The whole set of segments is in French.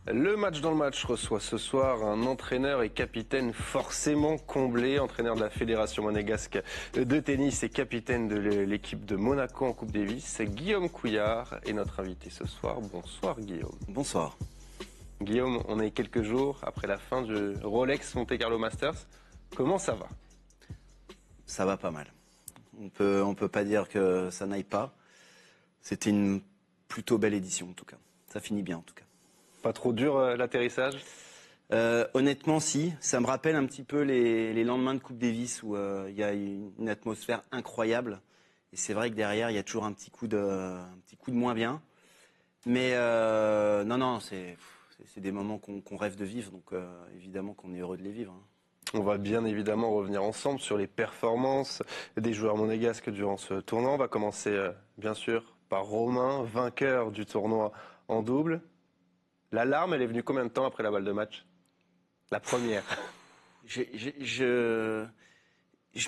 Le match dans le match reçoit ce soir un entraîneur et capitaine forcément comblé, entraîneur de la Fédération monégasque de tennis et capitaine de l'équipe de Monaco en Coupe Davis. Guillaume Couillard est notre invité ce soir. Bonsoir Guillaume. Bonsoir. Guillaume, on est quelques jours après la fin du Rolex Monte Carlo Masters. Comment ça va? Ça va pas mal. On peut pas dire que ça n'aille pas. C'était une plutôt belle édition en tout cas. Ça finit bien en tout cas. Pas trop dur l'atterrissage? Honnêtement, si. Ça me rappelle un petit peu les lendemains de Coupe Davis où il y a une atmosphère incroyable. Et c'est vrai que derrière, il y a toujours un petit coup de moins bien. Mais non, c'est des moments qu'on rêve de vivre. Donc évidemment qu'on est heureux de les vivre. On va bien évidemment revenir ensemble sur les performances des joueurs monégasques durant ce tournoi. On va commencer bien sûr par Romain, vainqueur du tournoi en double. L'alarme, elle est venue combien de temps après la balle de match? La première. Je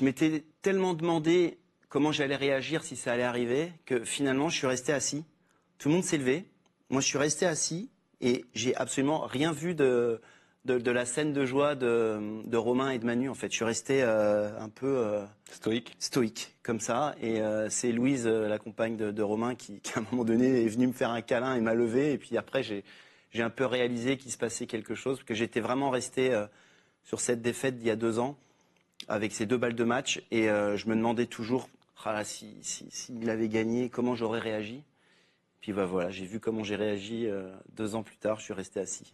m'étais tellement demandé comment j'allais réagir si ça allait arriver que finalement je suis resté assis. Tout le monde s'est levé. Moi je suis resté assis et j'ai absolument rien vu de la scène de joie de Romain et de Manu. En fait, je suis resté un peu stoïque comme ça. Et c'est Louise, la compagne de Romain, qui à un moment donné est venue me faire un câlin et m'a levé. Et puis après j'ai un peu réalisé qu'il se passait quelque chose, que j'étais vraiment resté sur cette défaite d'il y a 2 ans, avec ces 2 balles de match. Et je me demandais toujours, s'il avait gagné, comment j'aurais réagi. Puis voilà, j'ai vu comment j'ai réagi 2 ans plus tard, je suis resté assis.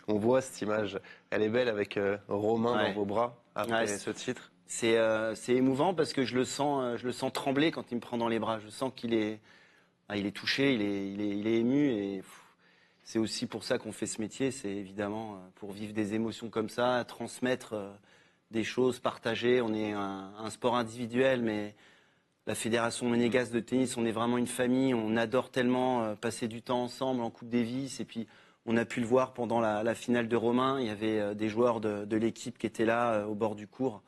On voit cette image, elle est belle avec Romain dans Ouais. vos bras après Ouais, ce titre. c'est émouvant parce que je le sens trembler quand il me prend dans les bras. Je sens qu'il est, il est touché, il est ému. Et c'est aussi pour ça qu'on fait ce métier, c'est évidemment pour vivre des émotions comme ça, transmettre des choses, partager. On est un sport individuel, mais la Fédération monégasque de tennis, on est vraiment une famille. On adore tellement passer du temps ensemble en Coupe Davis. Et puis, on a pu le voir pendant la finale de Romain. Il y avait des joueurs de l'équipe qui étaient là au bord du court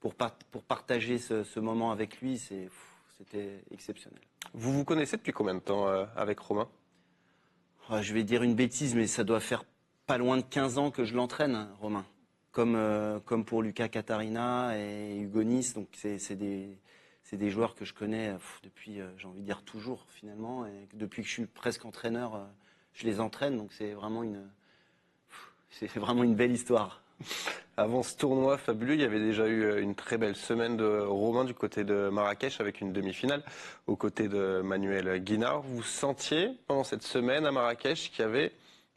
pour partager ce moment avec lui. C'était exceptionnel. Vous vous connaissez depuis combien de temps avec Romain? Je vais dire une bêtise, mais ça doit faire pas loin de 15 ans que je l'entraîne, Romain. Comme pour Lucas Catarina et Hugo Nice. Donc c'est des joueurs que je connais depuis, j'ai envie de dire toujours finalement. Et depuis que je suis presque entraîneur, je les entraîne. Donc c'est vraiment une belle histoire. Avant ce tournoi fabuleux, il y avait déjà eu une très belle semaine de Romain du côté de Marrakech avec une demi-finale aux côtés de Manuel Guinard. Vous sentiez pendant cette semaine à Marrakech qu'il y avait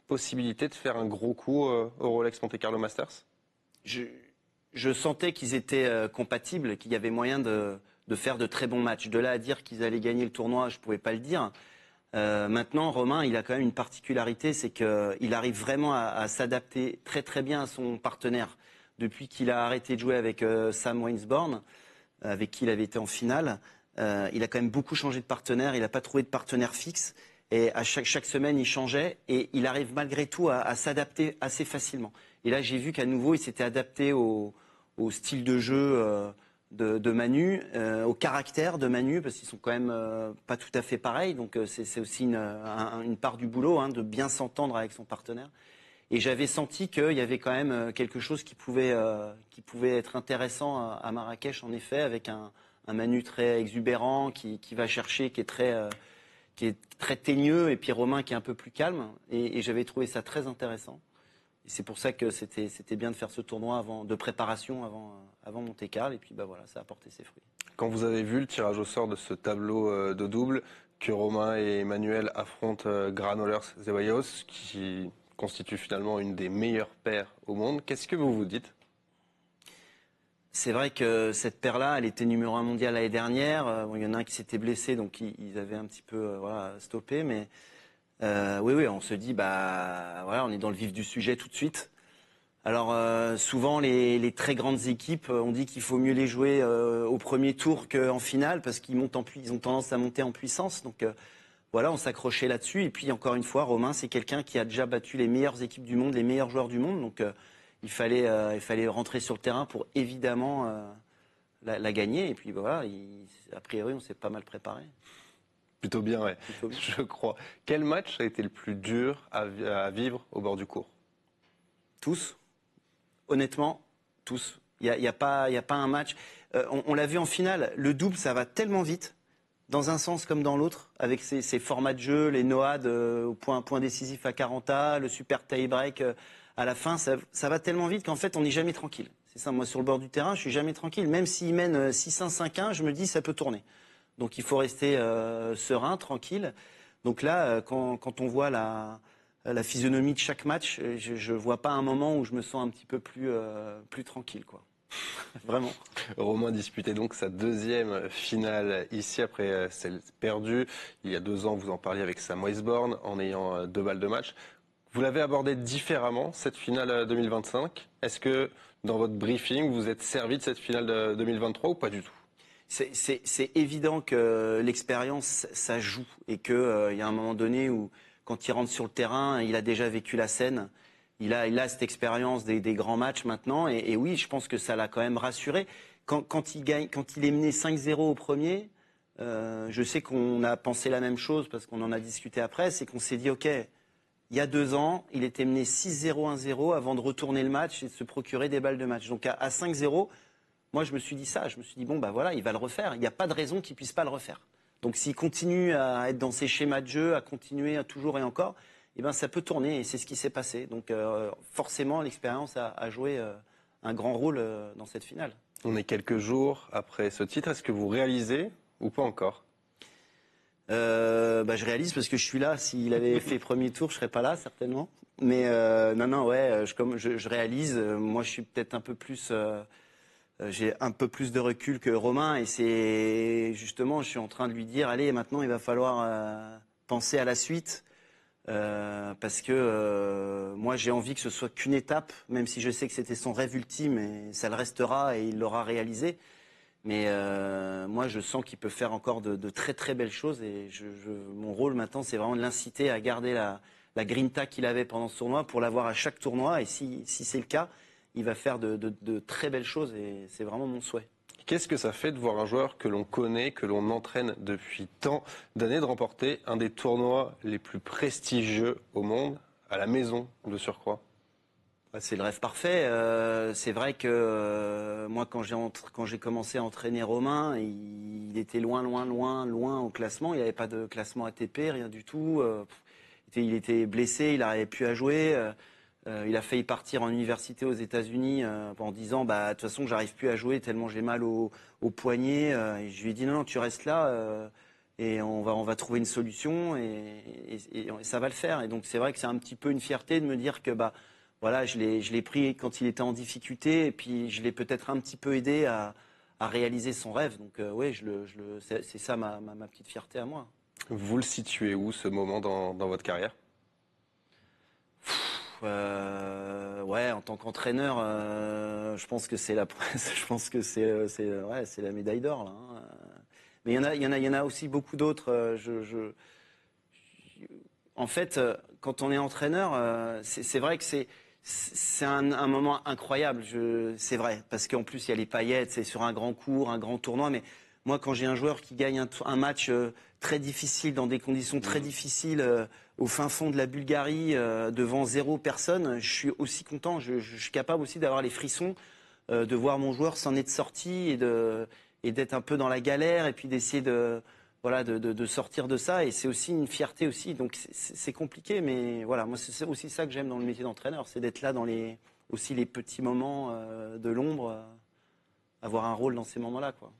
possibilité de faire un gros coup au Rolex Monte Carlo Masters? Je sentais qu'ils étaient compatibles, qu'il y avait moyen de faire de très bons matchs. De là à dire qu'ils allaient gagner le tournoi, je ne pouvais pas le dire. Maintenant, Romain, il a quand même une particularité, c'est qu'il arrive vraiment à s'adapter très très bien à son partenaire. Depuis qu'il a arrêté de jouer avec Sam Wainsborn, avec qui il avait été en finale, il a quand même beaucoup changé de partenaire, il n'a pas trouvé de partenaire fixe. Et à chaque semaine, il changeait et il arrive malgré tout à s'adapter assez facilement. Et là, j'ai vu qu'à nouveau, il s'était adapté au style de jeu de Manu, au caractère de Manu, parce qu'ils sont quand même pas tout à fait pareils. Donc c'est aussi une part du boulot, de bien s'entendre avec son partenaire. Et j'avais senti qu'il y avait quand même quelque chose qui pouvait être intéressant à Marrakech, en effet, avec un Manu très exubérant, qui va chercher, qui est très teigneux, et puis Romain qui est un peu plus calme. Et j'avais trouvé ça très intéressant. Et c'est pour ça que c'était bien de faire ce tournoi de préparation avant Monte-Carlo. Et puis voilà, ça a porté ses fruits. Quand vous avez vu le tirage au sort de ce tableau de double, que Romain et Emmanuel affrontent Granollers Zeballos, qui constitue finalement une des meilleures paires au monde, qu'est-ce que vous vous dites? C'est vrai que cette paire-là, elle était numéro 1 mondial l'année dernière. Il y en a un qui s'était blessé, donc ils avaient un petit peu stoppé. Mais oui, on se dit, voilà, on est dans le vif du sujet tout de suite. Alors souvent les très grandes équipes, on dit qu'il faut mieux les jouer au premier tour qu'en finale parce qu'ils ils ont tendance à monter en puissance. Donc voilà, on s'accrochait là-dessus. Et puis encore une fois, Romain, c'est quelqu'un qui a déjà battu les meilleures équipes du monde, les meilleurs joueurs du monde. Donc il fallait rentrer sur le terrain pour évidemment la gagner. Et puis voilà, a priori, on s'est pas mal préparé. Plutôt bien, ouais. Plutôt bien. Je crois. Quel match a été le plus dur à vivre au bord du cours? Tous, honnêtement, tous. Il y a pas un match. On l'a vu en finale, le double, ça va tellement vite, dans un sens comme dans l'autre, avec ces formats de jeu, les Noad au point décisif à 40 le super tie-break à la fin, ça va tellement vite qu'en fait, on n'est jamais tranquille. C'est ça, moi, sur le bord du terrain, je suis jamais tranquille. Même s'ils mènent 6-1, 5-1, je me dis, ça peut tourner. Donc il faut rester serein, tranquille. Donc là, quand on voit la physionomie de chaque match, je ne vois pas un moment où je me sens un petit peu plus tranquille, quoi. Vraiment. Romain disputait donc sa deuxième finale ici après celle perdue. Il y a 2 ans, vous en parliez avec Sam Weisborn en ayant 2 balles de match. Vous l'avez abordé différemment, cette finale 2025. Est-ce que dans votre briefing, vous êtes servi de cette finale de 2023 ou pas du tout? C'est évident que l'expérience, ça joue et qu'il y a un moment donné où, quand il rentre sur le terrain, il a déjà vécu la scène. Il a cette expérience des grands matchs maintenant. Et oui, je pense que ça l'a quand même rassuré. Quand il gagne, quand il est mené 5-0 au premier, je sais qu'on a pensé la même chose parce qu'on en a discuté après. C'est qu'on s'est dit, OK, il y a 2 ans, il était mené 6-0, 1-0 avant de retourner le match et de se procurer des balles de match. Donc à 5-0, moi, je me suis dit ça. Je me suis dit, bon, bah voilà, il va le refaire. Il n'y a pas de raison qu'il ne puisse pas le refaire. Donc, s'il continue à être dans ses schémas de jeu, à continuer à toujours et encore, eh ben, ça peut tourner. Et c'est ce qui s'est passé. Donc, forcément, l'expérience a joué un grand rôle dans cette finale. On est quelques jours après ce titre. Est-ce que vous réalisez ou pas encore? Je réalise parce que je suis là. S'il avait fait premier tour, je serais pas là, certainement. Mais non, ouais, je réalise. Moi, je suis peut-être un peu plus... j'ai un peu plus de recul que Romain et c'est justement, je suis en train de lui dire, allez, maintenant il va falloir penser à la suite parce que moi j'ai envie que ce soit qu'une étape, même si je sais que c'était son rêve ultime et ça le restera et il l'aura réalisé. Mais moi je sens qu'il peut faire encore de très très belles choses et mon rôle maintenant c'est vraiment de l'inciter à garder la grinta qu'il avait pendant ce tournoi pour l'avoir à chaque tournoi et si c'est le cas, il va faire de très belles choses et c'est vraiment mon souhait. Qu'est-ce que ça fait de voir un joueur que l'on connaît, que l'on entraîne depuis tant d'années, de remporter un des tournois les plus prestigieux au monde, à la maison de surcroît? C'est le rêve parfait. C'est vrai que moi, quand j'ai commencé à entraîner Romain, il était loin, loin, loin, loin au classement. Il n'y avait pas de classement ATP, rien du tout. Il était blessé, il n'arrivait plus à jouer. Il a failli partir en université aux États-Unis en disant, bah, de toute façon, j'arrive plus à jouer tellement j'ai mal au poignet. Et je lui ai dit, non, non, tu restes là. Et on va trouver une solution et ça va le faire. Et donc c'est vrai que c'est un petit peu une fierté de me dire que bah voilà, je l'ai pris quand il était en difficulté et puis je l'ai peut-être un petit peu aidé à réaliser son rêve. Donc oui, c'est ça ma petite fierté à moi. Vous le situez où, ce moment dans votre carrière? Ouais, en tant qu'entraîneur, je pense que je pense que ouais, c'est la médaille d'or là, hein. Mais il y en a aussi beaucoup d'autres. En fait, quand on est entraîneur, c'est vrai que c'est un moment incroyable. C'est vrai, parce qu'en plus il y a les paillettes, c'est sur un grand cours, un grand tournoi. Mais moi, quand j'ai un joueur qui gagne un match très difficile dans des conditions très difficiles au fin fond de la Bulgarie, devant 0 personne, je suis aussi content. Je suis capable aussi d'avoir les frissons, de voir mon joueur s'en être sorti et d'être un peu dans la galère et puis d'essayer voilà, de sortir de ça. Et c'est aussi une fierté aussi. Donc c'est compliqué, mais voilà, moi c'est aussi ça que j'aime dans le métier d'entraîneur, c'est d'être là dans aussi les petits moments de l'ombre, avoir un rôle dans ces moments-là, quoi.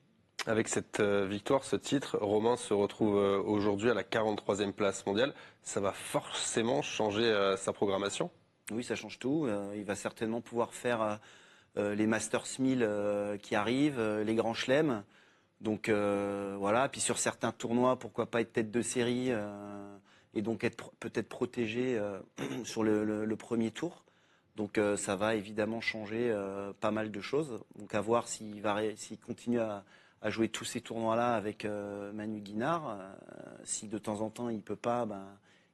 Avec cette victoire, ce titre, Romain se retrouve aujourd'hui à la 43e place mondiale. Ça va forcément changer sa programmation? Oui, ça change tout. Il va certainement pouvoir faire les Masters 1000 qui arrivent, les grands chelems. Donc voilà, puis sur certains tournois, pourquoi pas être tête de série et donc être peut-être protégé sur le premier tour. Donc ça va évidemment changer pas mal de choses. Donc à voir s'il continue à jouer tous ces tournois-là avec Manu Guinard. Si de temps en temps il peut pas, ben,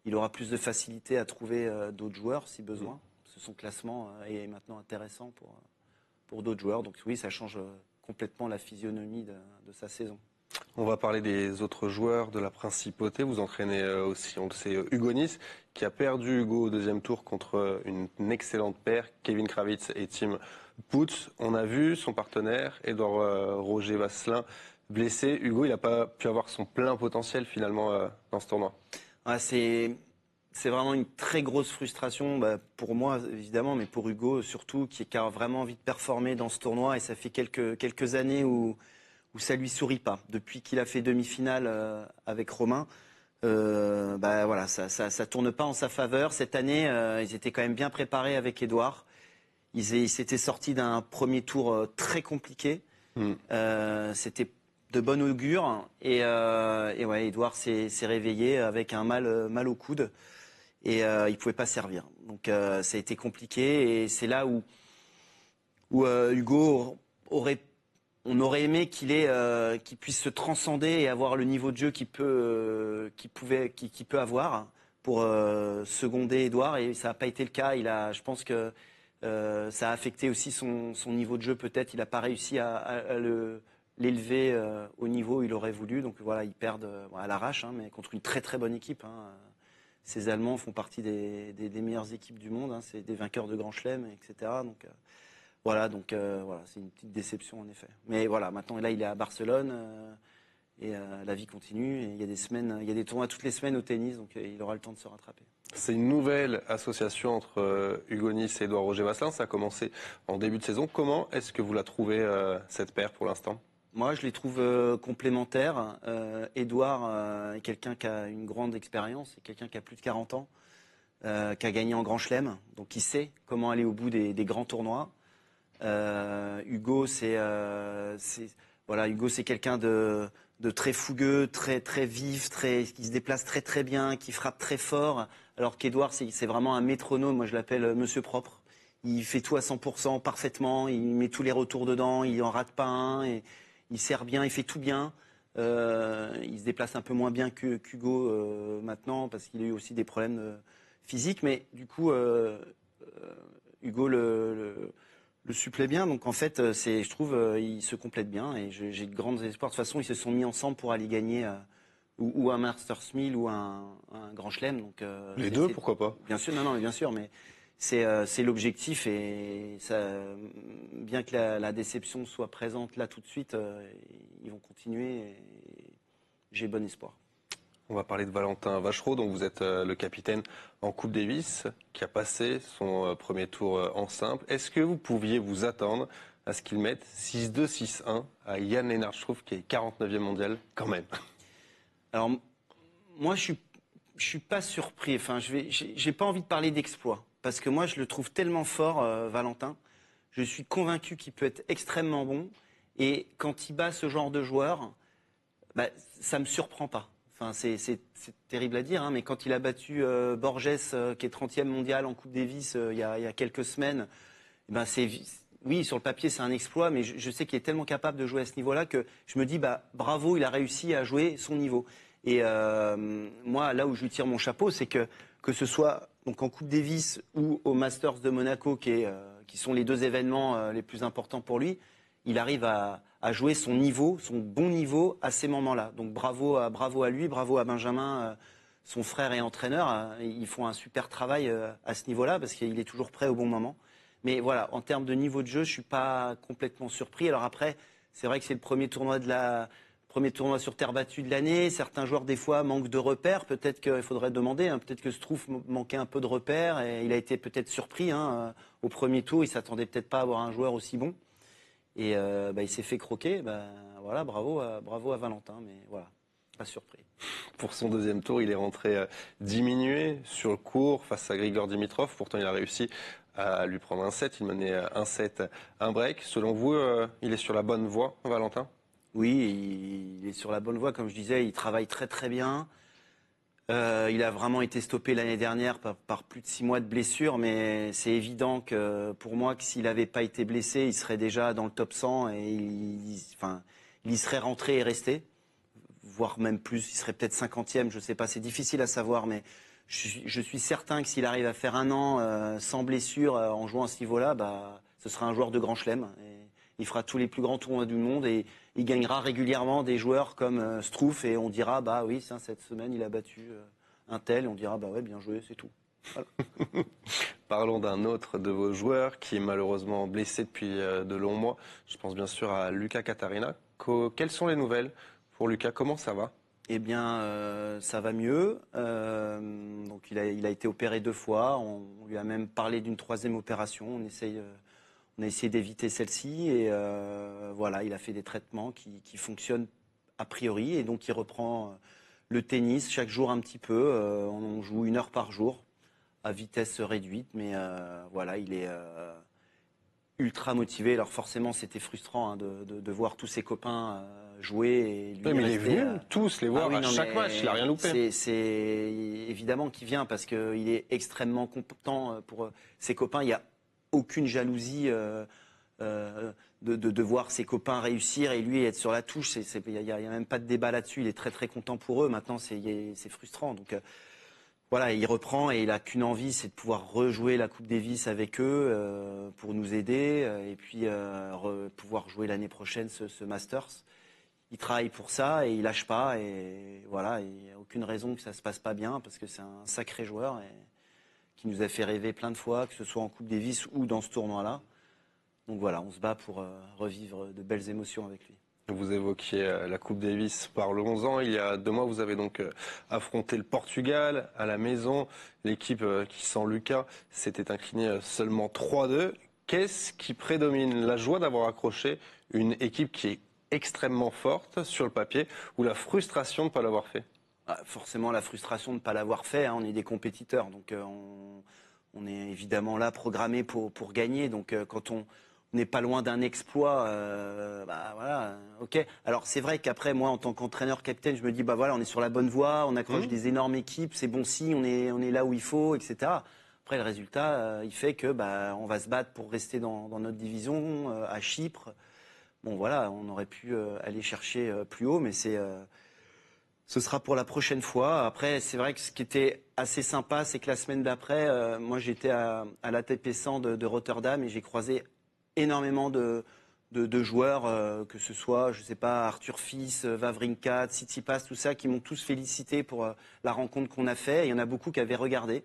il aura plus de facilité à trouver d'autres joueurs si besoin. Parce que son classement est maintenant intéressant pour d'autres joueurs. Donc oui, ça change complètement la physionomie de sa saison. On va parler des autres joueurs de la principauté. Vous entraînez aussi, on le sait, Hugo Nice, qui a perdu Hugo au deuxième tour contre une excellente paire, Kevin Kravitz et Tim Putz. On a vu son partenaire, Édouard Roger Vasselin, blessé. Hugo, il n'a pas pu avoir son plein potentiel finalement dans ce tournoi. Ah, c'est vraiment une très grosse frustration, pour moi évidemment, mais pour Hugo surtout, qui a vraiment envie de performer dans ce tournoi. Et ça fait quelques années où ça lui sourit pas. Depuis qu'il a fait demi-finale avec Romain, voilà, ça tourne pas en sa faveur. Cette année, ils étaient quand même bien préparés avec Édouard. Ils s'étaient sortis d'un premier tour très compliqué. C'était de bon augure. Et ouais, Édouard s'est réveillé avec un mal au coude. Et il pouvait pas servir. Donc ça a été compliqué. Et c'est là où Hugo on aurait aimé qu'il puisse se transcender et avoir le niveau de jeu qu'il peut avoir pour seconder Édouard. Et ça n'a pas été le cas. Je pense que ça a affecté aussi son niveau de jeu peut-être. Il n'a pas réussi à l'élever au niveau où il aurait voulu. Donc voilà, ils perdent à l'arrache, hein, mais contre une très très bonne équipe. Hein. Ces Allemands font partie des meilleures équipes du monde. Hein. C'est des vainqueurs de Grand Chelem, etc. Donc voilà, c'est une petite déception en effet. Mais voilà, maintenant là, il est à Barcelone et la vie continue. Et il y a des tournois toutes les semaines au tennis, donc il aura le temps de se rattraper. C'est une nouvelle association entre Hugo Nice et Édouard Roger Vasselin. Ça a commencé en début de saison. Comment est-ce que vous la trouvez, cette paire, pour l'instant? Moi, je les trouve complémentaires. Édouard est quelqu'un qui a une grande expérience, c'est quelqu'un qui a plus de 40 ans, qui a gagné en Grand Chelem, donc il sait comment aller au bout des grands tournois. Hugo, Hugo, c'est quelqu'un de très fougueux, très très vif, qui se déplace très très bien, qui frappe très fort. Alors qu'Édouard, c'est vraiment un métronome. Moi, je l'appelle Monsieur Propre. Il fait tout à 100% parfaitement. Il met tous les retours dedans. Il en rate pas un. Et il sert bien. Il fait tout bien. Il se déplace un peu moins bien qu'Hugo maintenant parce qu'il a eu aussi des problèmes physiques. Mais du coup, Hugo le supplée bien. Donc en fait, je trouve, ils se complètent bien et j'ai de grands espoirs. De toute façon, ils se sont mis ensemble pour aller gagner ou un Masters 1000 ou un Grand Chelem. Donc Les deux, pourquoi pas? Bien sûr, non, mais bien sûr, mais c'est l'objectif et ça, bien que la déception soit présente là tout de suite, ils vont continuer. Et j'ai bon espoir. On va parler de Valentin Vachereau, dont vous êtes le capitaine en Coupe Davis, qui a passé son premier tour en simple. Est-ce que vous pouviez vous attendre à ce qu'il mette 6-2, 6-1 à Jan Lennard Struff, qui est 49e mondial quand même? Alors, moi, je suis pas surpris. Enfin, j'ai pas envie de parler d'exploit, parce que moi, je le trouve tellement fort, Valentin. Je suis convaincu qu'il peut être extrêmement bon. Et quand il bat ce genre de joueur, ça me surprend pas. Enfin, c'est terrible à dire, hein, mais quand il a battu Borges, qui est 30e mondial en Coupe Davis il y a quelques semaines, oui, sur le papier, c'est un exploit, mais je sais qu'il est tellement capable de jouer à ce niveau-là que je me dis, bravo, il a réussi à jouer son niveau. Et moi, là où je lui tire mon chapeau, c'est que ce soit donc en Coupe Davis ou au Masters de Monaco, qui sont les deux événements les plus importants pour lui, il arrive à jouer son niveau, son bon niveau à ces moments-là. Donc bravo à lui, bravo à Benjamin, son frère et entraîneur. Ils font un super travail à ce niveau-là parce qu'il est toujours prêt au bon moment. Mais voilà, en termes de niveau de jeu, je suis pas complètement surpris. Alors après, c'est vrai que c'est le premier tournoi sur terre battue de l'année. Certains joueurs, des fois, manquent de repères. Peut-être qu'il faudrait demander. Hein, peut-être que Struff manquait un peu de repères et il a été peut-être surpris au premier tour. Il s'attendait peut-être pas à avoir un joueur aussi bon. Et il s'est fait croquer. Voilà, bravo à Valentin. Mais voilà, pas surpris. Pour son deuxième tour, il est rentré diminué sur le court face à Grigor Dimitrov. Pourtant, il a réussi à lui prendre un set. Il menait un set, un break. Selon vous, il est sur la bonne voie, Valentin? Oui, il est sur la bonne voie. Comme je disais, il travaille très très bien. Il a vraiment été stoppé l'année dernière par plus de 6 mois de blessure, mais c'est évident que pour moi, que s'il n'avait pas été blessé, il serait déjà dans le top 100 et il y serait rentré et resté, voire même plus. Il serait peut-être 50e, je ne sais pas, c'est difficile à savoir, mais je suis certain que s'il arrive à faire un an sans blessure en jouant à ce niveau-là, ce sera un joueur de Grand Chelem. Et il fera tous les plus grands tournois du monde et il gagnera régulièrement des joueurs comme Strouf et on dira bah oui, cette semaine il a battu un tel et on dira bah ouais, bien joué, c'est tout. Voilà. Parlons d'un autre de vos joueurs qui est malheureusement blessé depuis de longs mois. Je pense bien sûr à Lucas Catarina. Quelles sont les nouvelles pour Lucas? Comment ça va? Eh bien, ça va mieux. Donc, il a été opéré 2 fois. On lui a même parlé d'une 3e opération. On a essayé d'éviter celle-ci. Et voilà, il a fait des traitements qui fonctionnent a priori. Et donc, il reprend le tennis chaque jour un petit peu. On joue 1 heure par jour à vitesse réduite. Mais voilà, il est ultra motivé. Alors forcément, c'était frustrant de voir tous ses copains jouer et lui Oui, mais il est rester. venu tous les voir à Non, chaque match, il a rien loupé. C'est évidemment qu'il vient parce qu'il est extrêmement content pour ses copains. Il n'y a aucune jalousie de voir ses copains réussir et lui être sur la touche. Il n'y a même pas de débat là-dessus. Il est très très content pour eux. Maintenant, c'est frustrant. Donc voilà, il reprend et il a qu'une envie, c'est de pouvoir rejouer la Coupe Davis avec eux pour nous aider et puis pouvoir jouer l'année prochaine ce Masters. Il travaille pour ça et il lâche pas et voilà, il n'y a aucune raison que ça se passe pas bien parce que c'est un sacré joueur et qui nous a fait rêver plein de fois, que ce soit en Coupe Davis ou dans ce tournoi-là. Donc voilà, on se bat pour revivre de belles émotions avec lui. Vous évoquiez la Coupe Davis, parlons-en. Il y a 2 mois, vous avez donc affronté le Portugal à la maison. L'équipe qui, sans Lucas, s'était inclinée seulement 3-2. Qu'est-ce qui prédomine? La joie d'avoir accroché une équipe qui est extrêmement forte sur le papier ou la frustration de ne pas l'avoir fait? Forcément, la frustration de ne pas l'avoir fait. On est des compétiteurs, donc on est évidemment là programmé pour gagner. Donc quand on n'est pas loin d'un exploit, bah voilà, ok. Alors c'est vrai qu'après moi, en tant qu'entraîneur capitaine, je me dis bah voilà, on est sur la bonne voie, on accroche des énormes équipes, c'est bon si on est là où il faut, etc. Après le résultat, il fait que bah on va se battre pour rester dans notre division à Chypre. Bon voilà, on aurait pu aller chercher plus haut, mais ce sera pour la prochaine fois. Après, c'est vrai que ce qui était assez sympa, c'est que la semaine d'après, moi j'étais à l'ATP 100 de Rotterdam et j'ai croisé énormément de joueurs, que ce soit, je sais pas, Arthur Fils, Wawrinka, Tsitsipas, tout ça, qui m'ont tous félicité pour la rencontre qu'on a fait. Il y en a beaucoup qui avaient regardé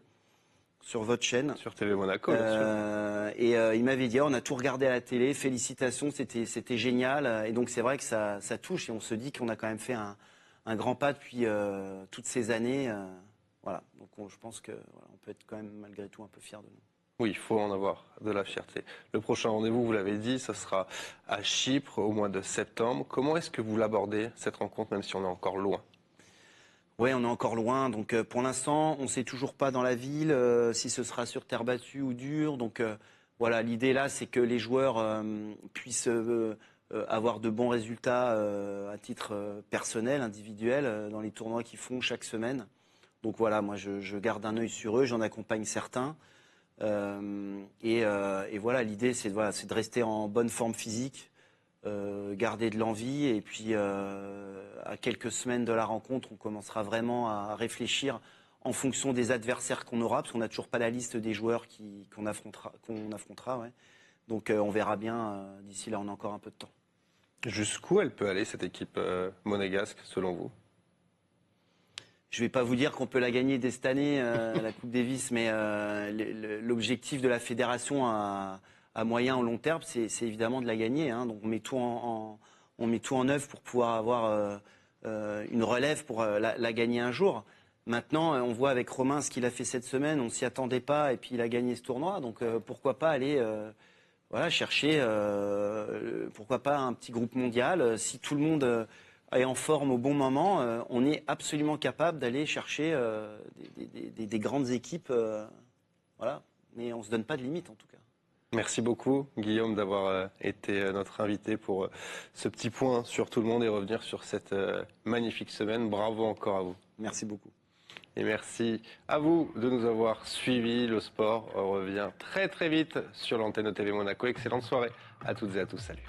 sur votre chaîne. Sur TV Monaco, bien sûr. Et il m'avait dit, on a tout regardé à la télé, félicitations, c'était génial. Et donc c'est vrai que ça touche et on se dit qu'on a quand même fait un grand pas depuis toutes ces années. Voilà. Donc je pense que voilà, on peut être quand même malgré tout un peu fier de nous. Oui, il faut en avoir de la fierté. Le prochain rendez-vous, vous l'avez dit, ça sera à Chypre au mois de septembre. Comment est-ce que vous l'abordez, cette rencontre, même si on est encore loin? Oui, on est encore loin. Donc pour l'instant, on ne sait toujours pas dans la ville si ce sera sur terre battue ou dure. Donc voilà, l'idée là, c'est que les joueurs puissent avoir de bons résultats à titre personnel, individuel, dans les tournois qu'ils font chaque semaine. Donc voilà, moi je garde un œil sur eux, j'en accompagne certains. Et voilà, l'idée c'est de rester en bonne forme physique, garder de l'envie et puis à quelques semaines de la rencontre, on commencera vraiment à réfléchir en fonction des adversaires qu'on aura, parce qu'on n'a toujours pas la liste des joueurs qu'on affrontera. Ouais. Donc on verra bien, d'ici là on a encore un peu de temps. Jusqu'où elle peut aller, cette équipe monégasque, selon vous? Je ne vais pas vous dire qu'on peut la gagner dès cette année, la Coupe Davis, mais l'objectif de la fédération à moyen ou long terme, c'est évidemment de la gagner. Hein. Donc on met tout en œuvre pour pouvoir avoir une relève pour la gagner un jour. Maintenant, on voit avec Romain ce qu'il a fait cette semaine, on ne s'y attendait pas et puis il a gagné ce tournoi. Donc pourquoi pas aller chercher, pourquoi pas un petit groupe mondial. Si tout le monde est en forme au bon moment, on est absolument capable d'aller chercher des grandes équipes. Voilà. Mais on ne se donne pas de limite en tout cas. Merci beaucoup, Guillaume, d'avoir été notre invité pour ce petit point sur tout le monde et revenir sur cette magnifique semaine. Bravo encore à vous. Merci beaucoup. Et merci à vous de nous avoir suivis. Le sport revient très très vite sur l'antenne de TV Monaco. Excellente soirée à toutes et à tous. Salut.